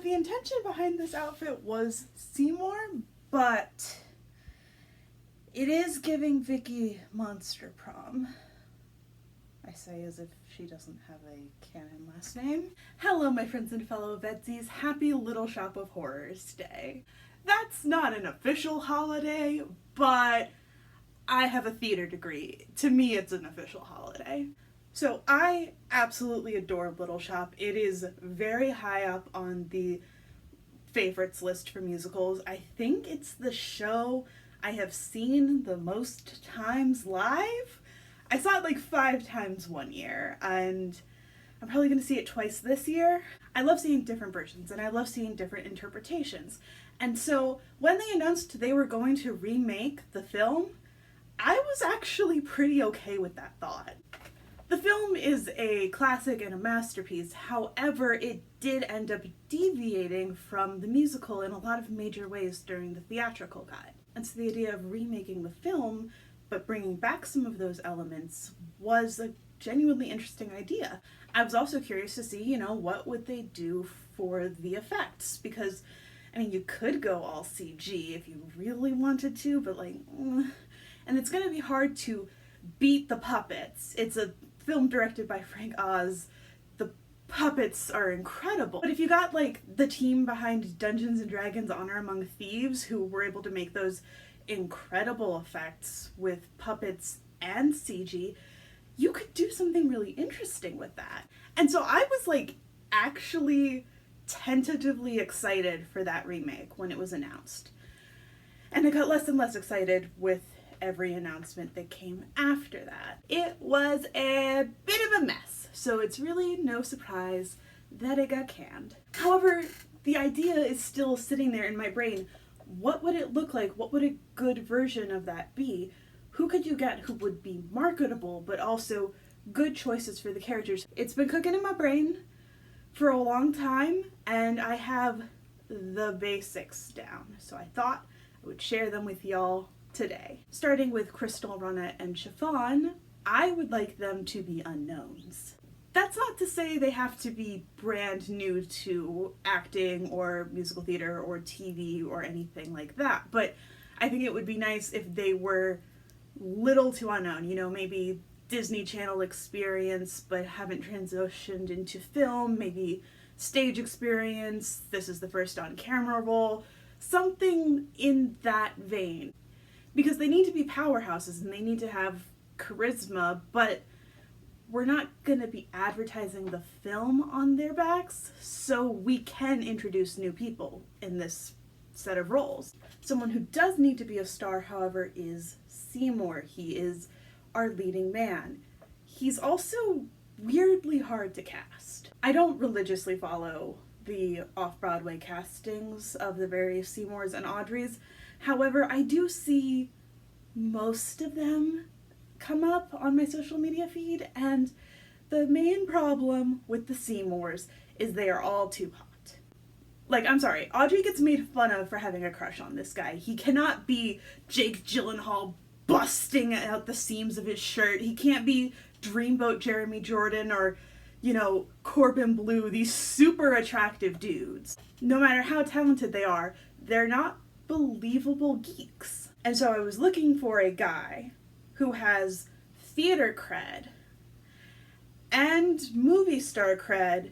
the intention behind this outfit was Seymour, but it is giving Vicky Monster Prom. I say as if she doesn't have a canon last name. Hello, my friends and fellow VEDSies. Happy Little Shop of Horrors Day. That's not an official holiday, but I have a theater degree. To me, it's an official holiday. So I absolutely adore Little Shop. It is very high up on the favorites list for musicals. I think it's the show I have seen the most times live. I saw it like 5 times one year, and I'm probably going to see it twice this year. I love seeing different versions, and I love seeing different interpretations. And so when they announced they were going to remake the film, I was actually pretty okay with that thought. The film is a classic and a masterpiece. However, it did end up deviating from the musical in a lot of major ways during the theatrical cut. And so the idea of remaking the film, but bringing back some of those elements, was a genuinely interesting idea. I was also curious to see, what would they do for the effects? Because, you could go all CG if you really wanted to, but and it's going to be hard to beat the puppets. It's a film directed by Frank Oz. The puppets are incredible. But if you got the team behind Dungeons and Dragons Honor Among Thieves, who were able to make those incredible effects with puppets and CG, you could do something really interesting with that. And so I was actually tentatively excited for that remake when it was announced. And I got less and less excited with every announcement that came after that. It was a bit of a mess, so it's really no surprise that it got canned. However, the idea is still sitting there in my brain. What would it look like? What would a good version of that be? Who could you get who would be marketable, but also good choices for the characters? It's been cooking in my brain for a long time, and I have the basics down. So I thought I would share them with y'all today. Starting with Crystal, Rana, and Chiffon, I would like them to be unknowns. That's not to say they have to be brand new to acting or musical theater or TV or anything like that, but I think it would be nice if they were little to unknown, maybe Disney Channel experience but haven't transitioned into film, maybe stage experience, this is the first on-camera role, something in that vein. Because they need to be powerhouses and they need to have charisma, but we're not going to be advertising the film on their backs, so we can introduce new people in this set of roles. Someone who does need to be a star, however, is Seymour. He is our leading man. He's also weirdly hard to cast. I don't religiously follow the off-Broadway castings of the various Seymours and Audreys. However, I do see most of them come up on my social media feed, and the main problem with the Seymours is they are all too hot. I'm sorry, Audrey gets made fun of for having a crush on this guy. He cannot be Jake Gyllenhaal busting out the seams of his shirt. He can't be Dreamboat Jeremy Jordan or, Corbin Bleu, these super attractive dudes. No matter how talented they are, they're not believable geeks. And so I was looking for a guy who has theater cred and movie star cred,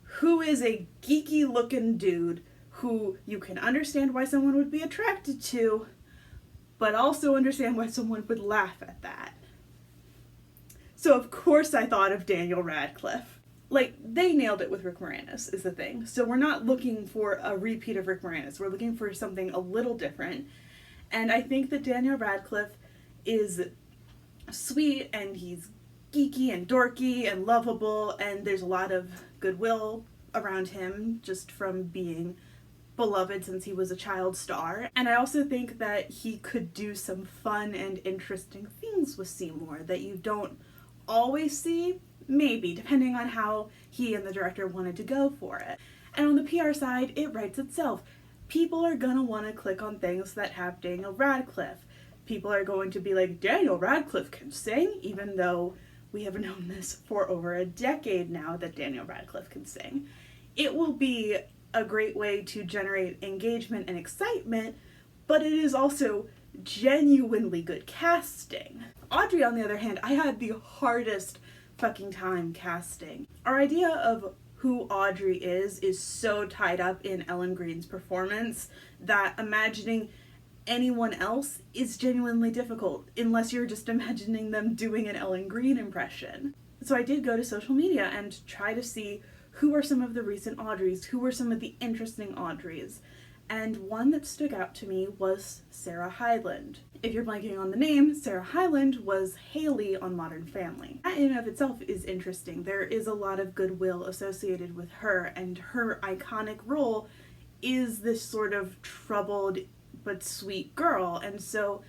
who is a geeky looking dude who you can understand why someone would be attracted to, but also understand why someone would laugh at that. So of course I thought of Daniel Radcliffe. They nailed it with Rick Moranis is the thing. So we're not looking for a repeat of Rick Moranis. We're looking for something a little different. And I think that Daniel Radcliffe is sweet, and he's geeky and dorky and lovable, and there's a lot of goodwill around him just from being beloved since he was a child star. And I also think that he could do some fun and interesting things with Seymour that you don't always see, maybe, depending on how he and the director wanted to go for it. And on the PR side, it writes itself. People are gonna want to click on things that have Daniel Radcliffe. People are going to be like, Daniel Radcliffe can sing, even though we have known this for over a decade now that Daniel Radcliffe can sing. It will be a great way to generate engagement and excitement, but it is also genuinely good casting. Audrey, on the other hand, I had the hardest fucking time casting. Our idea of who Audrey is so tied up in Ellen Green's performance that imagining anyone else is genuinely difficult unless you're just imagining them doing an Ellen Green impression. So I did go to social media and try to see who are some of the recent Audreys, who were some of the interesting Audreys. And one that stood out to me was Sarah Hyland. If you're blanking on the name, Sarah Hyland was Haley on Modern Family. That in and of itself is interesting. There is a lot of goodwill associated with her, and her iconic role is this sort of troubled but sweet girl, and so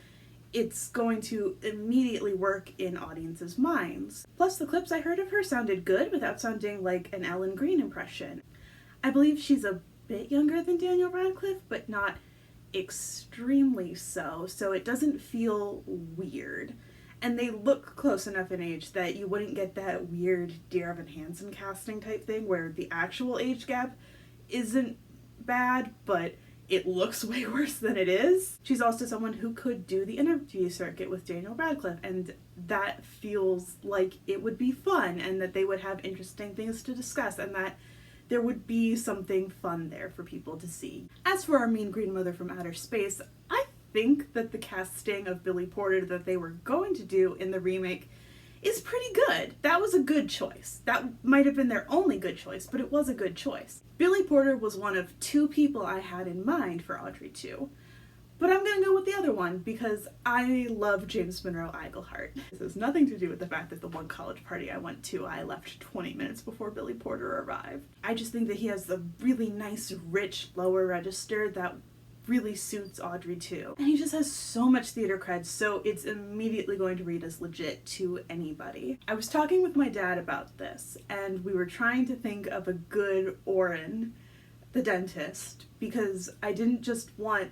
it's going to immediately work in audiences' minds. Plus, the clips I heard of her sounded good without sounding like an Ellen Green impression. I believe she's a bit younger than Daniel Radcliffe, but not extremely so it doesn't feel weird. And they look close enough in age that you wouldn't get that weird Dear Evan Hansen casting type thing where the actual age gap isn't bad, but it looks way worse than it is. She's also someone who could do the interview circuit with Daniel Radcliffe, and that feels like it would be fun and that they would have interesting things to discuss and that there would be something fun there for people to see. As for our mean green mother from outer space, I think that the casting of Billy Porter that they were going to do in the remake is pretty good. That was a good choice. That might have been their only good choice, but it was a good choice. Billy Porter was one of two people I had in mind for Audrey 2. But I'm gonna go with the other one because I love James Monroe Iglehart. This has nothing to do with the fact that the one college party I went to, I left 20 minutes before Billy Porter arrived. I just think that he has a really nice, rich lower register that really suits Audrey 2. And he just has so much theater cred, so it's immediately going to read as legit to anybody. I was talking with my dad about this, and we were trying to think of a good Oren, the dentist, because I didn't just want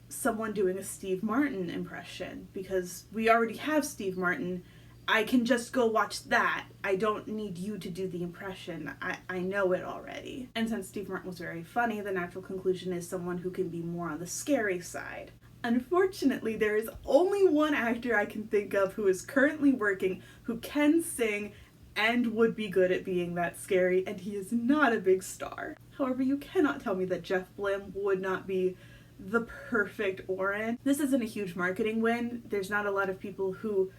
someone doing a Steve Martin impression, because we already have Steve Martin. I can just go watch that. I don't need you to do the impression. I know it already. And since Steve Martin was very funny, the natural conclusion is someone who can be more on the scary side. Unfortunately, there is only one actor I can think of who is currently working who can sing and would be good at being that scary, and he is not a big star. However, you cannot tell me that Jeff Blim would not be the perfect Oren. This isn't a huge marketing win. There's not a lot of people who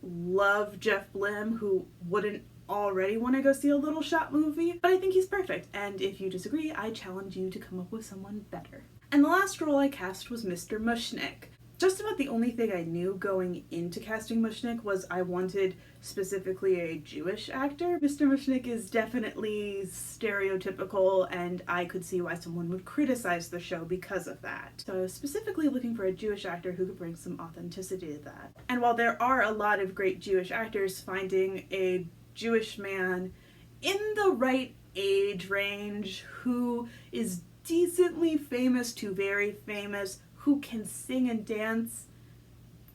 love Jeff Blim who wouldn't already want to go see a Little Shop movie, but I think he's perfect, and if you disagree, I challenge you to come up with someone better. And the last role I cast was Mr. Mushnick. Just about the only thing I knew going into casting Mushnick was I wanted specifically a Jewish actor. Mr. Mushnick is definitely stereotypical, and I could see why someone would criticize the show because of that. So I was specifically looking for a Jewish actor who could bring some authenticity to that. And while there are a lot of great Jewish actors, finding a Jewish man in the right age range who is decently famous to very famous, who can sing and dance,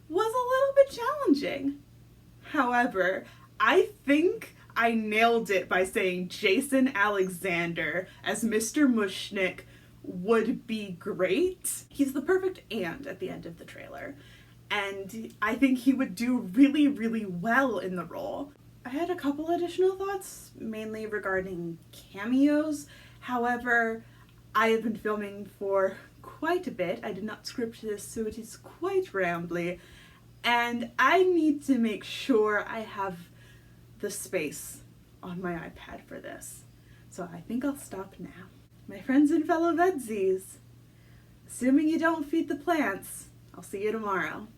was a little bit challenging. However, I think I nailed it by saying Jason Alexander as Mr. Mushnick would be great. He's the perfect and at the end of the trailer, and I think he would do really, really well in the role. I had a couple additional thoughts, mainly regarding cameos. However, I have been filming for quite a bit. I did not script this, so it is quite rambly, and I need to make sure I have the space on my iPad for this. So I think I'll stop now. My friends and fellow VEDSies, assuming you don't feed the plants, I'll see you tomorrow.